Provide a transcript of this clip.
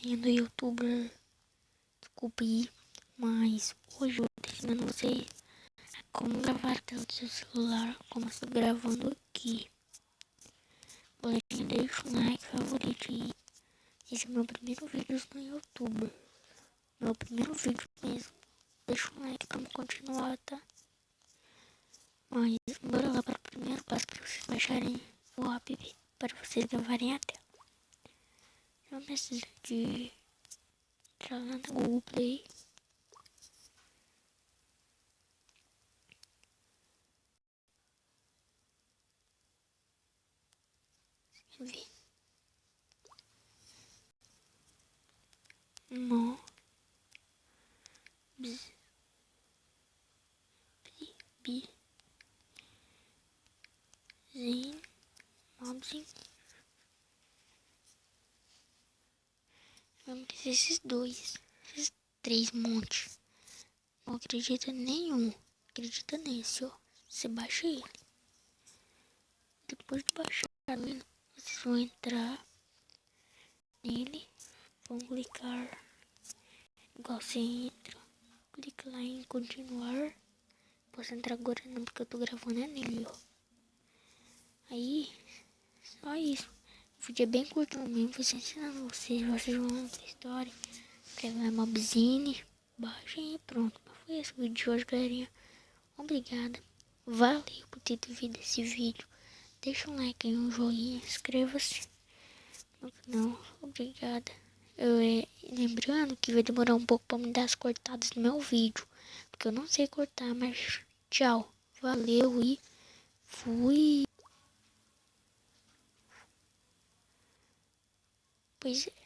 vendo, youtuber, desculpe aí, mas hoje eu tô ensinando vocês como gravar a tela do seu celular, como eu estou gravando aqui. Boletim, deixa um like, favorito aí. Esse é meu primeiro vídeo no YouTube, meu primeiro vídeo mesmo. Deixa um like pra me continuar, tá? Mas bora lá para o primeiro passo, para vocês baixarem o app para vocês gravarem a tela. Não precisa de entrar lá no Google Play. Ver. Mobzinho. Vamos ver esses dois, esses três montes. Não acredita nenhum. Acredita nesse, ó. Você baixa ele. Depois de baixar ele, vocês vão entrar nele. Vão clicar. Igual você entra. Clica lá em continuar. Posso entrar agora não, porque eu tô gravando nele, ó. Aí, só isso. O vídeo é bem curto mesmo, vou ensinando vocês vão ver a história. Escrever mobzine, baixem e pronto. Mas foi esse o vídeo de hoje, galerinha. Obrigada. Valeu por ter visto esse vídeo. Deixa um like aí, um joinha, inscreva-se no canal. Obrigada. Lembrando que vai demorar um pouco para me dar as cortadas no meu vídeo, porque eu não sei cortar, mas tchau. Valeu e fui. Pois é.